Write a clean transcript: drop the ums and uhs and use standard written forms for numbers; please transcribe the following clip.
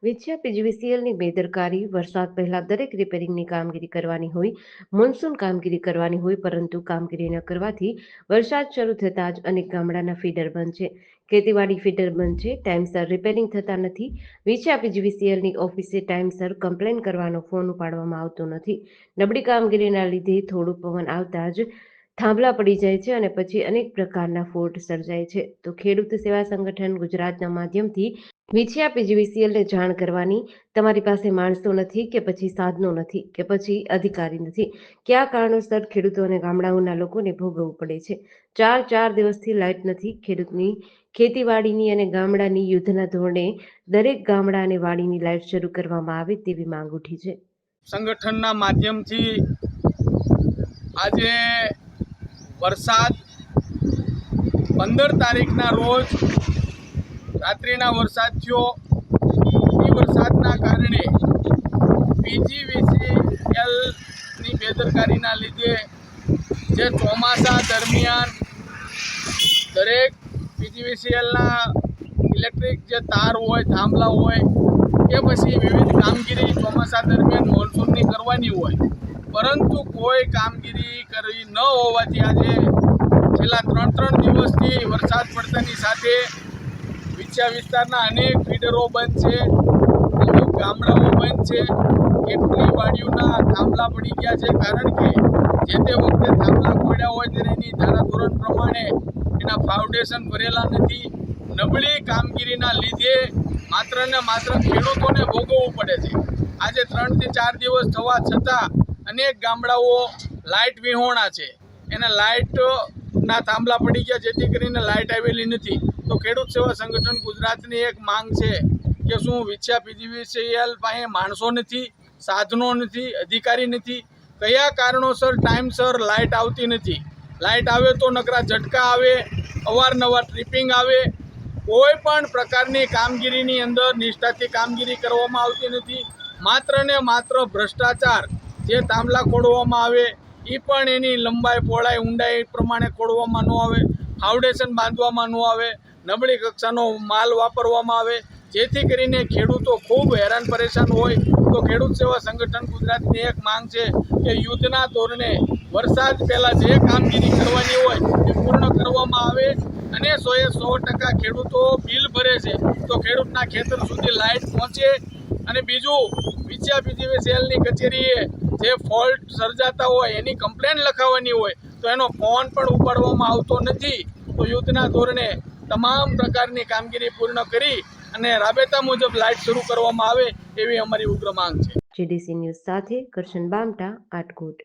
વિછિયા પીજીવીસીએલની બેદરકારી વરસાદ પહેલા દરેક રિપેરિંગની કામગીરી કરવાની હોય, મોન્સૂન કામગીરી કરવાની હોય, પરંતુ કામગીરી ન કરવાથી વરસાદ શરૂ થતાં જ અનેક ગામડાના ફીડર બંધ છે. ખેતીવાડી ફીડર બંધ છે. ટાઈમસર રિપેરિંગ થતા નથી. વિછિયા પીજીવીસીએલની ઓફિસે ટાઈમસર કમ્પ્લેન કરવાનો ફોન ઉપાડવામાં આવતો નથી. નબળી કામગીરીના લીધે થોડું પવન આવતા જ થાંભલા પડી જાય છે અને પછી અનેક પ્રકારના ફોલ્ટ સર્જાય છે. તો ખેડૂત સેવા સંગઠન ગુજરાતના માધ્યમથી વિછિયા પીજીવીસીએલને જાણ કરવાની તમારી પાસે માણસો નથી કે પછી સાધનો નથી કે પછી અધિકારી નથી. કયા કારણોસર ખેડૂતો અને ગામડાઓના લોકોને ભોગવવું પડે છે? ચાર દિવસથી લાઇટ નથી. ખેડૂતની ખેતીવાડીની અને ગામડાની યુદ્ધના ધોરણે દરેક ગામડા અને વાડીની લાઇટ શરૂ કરવામાં આવે તેવી માંગ ઉઠી છે. સંગઠનના માધ્યમથી આજે વરસાદ 15 તારીખના રોજ રાત્રિના વરસાદ થયો. એ વરસાદના કારણે પીજીવીસીએલની બેદરકારીના લીધે જે ચોમાસા દરમિયાન દરેક પીજીવીસીએલના ઇલેક્ટ્રિક જે તાર હોય, થાંભલા હોય કે પછી વિવિધ કામગીરી ચોમાસા દરમિયાન મોન્સૂનની કરવાની હોય, પરંતુ કોઈ કામગીરી કરવી ન હોવાથી આજે છેલ્લા 3 દિવસથી વરસાદ પડતાની સાથે વિછિયા વિસ્તારના અનેક ફીડરો બંધ છે, અમુક ગામડાઓ બંધ છે, કેટલી વાડીઓના થાંભલા પડી ગયા છે. કારણ કે જે તે વખતે થાંભલા પડ્યા હોય ત્યારે એની ધારાધોરણ પ્રમાણે એના ફાઉન્ડેશન ભરેલા નથી. નબળી કામગીરીના લીધે માત્ર ને માત્ર ખેડૂતોને ભોગવવું પડે છે. આજે 3 થી 4 દિવસ થવા છતાં અનેક ગામડાઓ લાઇટ વિહોણા છે. એના લાઇટના થાંભલા પડી ગયા, જેથી કરીને લાઇટ આવેલી નથી. તો ખેડૂત સેવા સંગઠન ગુજરાતની એક માંગ છે કે શું વિછિયા પીજીવીસીએલ પાસે માણસો નથી, સાધનો નથી, અધિકારી નથી? કયા કારણોસર ટાઈમસર લાઇટ આવતી નથી? લાઇટ આવે તો નકરા ઝટકા આવે, અવારનવાર ટ્રિપિંગ આવે. કોઈ પણ પ્રકારની કામગીરીની અંદર નિષ્ઠાથી કામગીરી કરવામાં આવતી નથી. માત્ર ને માત્ર ભ્રષ્ટાચાર. જે થાંભલા ખોડવામાં આવે એ પણ એની લંબાઈ, પહોળાઈ, ઊંડાઈ પ્રમાણે ખોડવામાં ન આવે, ફાઉન્ડેશન બાંધવામાં ન આવે, નબળી કક્ષાનો માલ વાપરવામાં આવે, જેથી કરીને ખેડૂતો ખૂબ હેરાન પરેશાન હોય. તો ખેડૂત સેવા સંગઠન ગુજરાતની એક માંગ છે કે યુદ્ધના ધોરણે વરસાદ પહેલાં જે કામગીરી કરવાની હોય એ પૂર્ણ કરવામાં આવે અને 100% ખેડૂતો બિલ ભરે છે તો ખેડૂતના ખેતર સુધી લાઇટ પહોંચે. અને બીજું, વિછિયા પીજીવીસીએલની કચેરીએ જે ફોલ્ટ સર્જાતા હોય એની કમ્પ્લેન લખાવવાની હોય તો એનો ફોન પણ ઉપાડવામાં આવતો નથી. તો યુદ્ધના ધોરણે તમામ પ્રકારની કામગીરી પૂર્ણ કરી અને રાબેતા મુજબ લાઇટ શરૂ કરવામાં આવે એવી અમારી ઉગ્ર માંગ છે. GDC ન્યૂઝ સાથે કરશન બામટા, આટકોટ.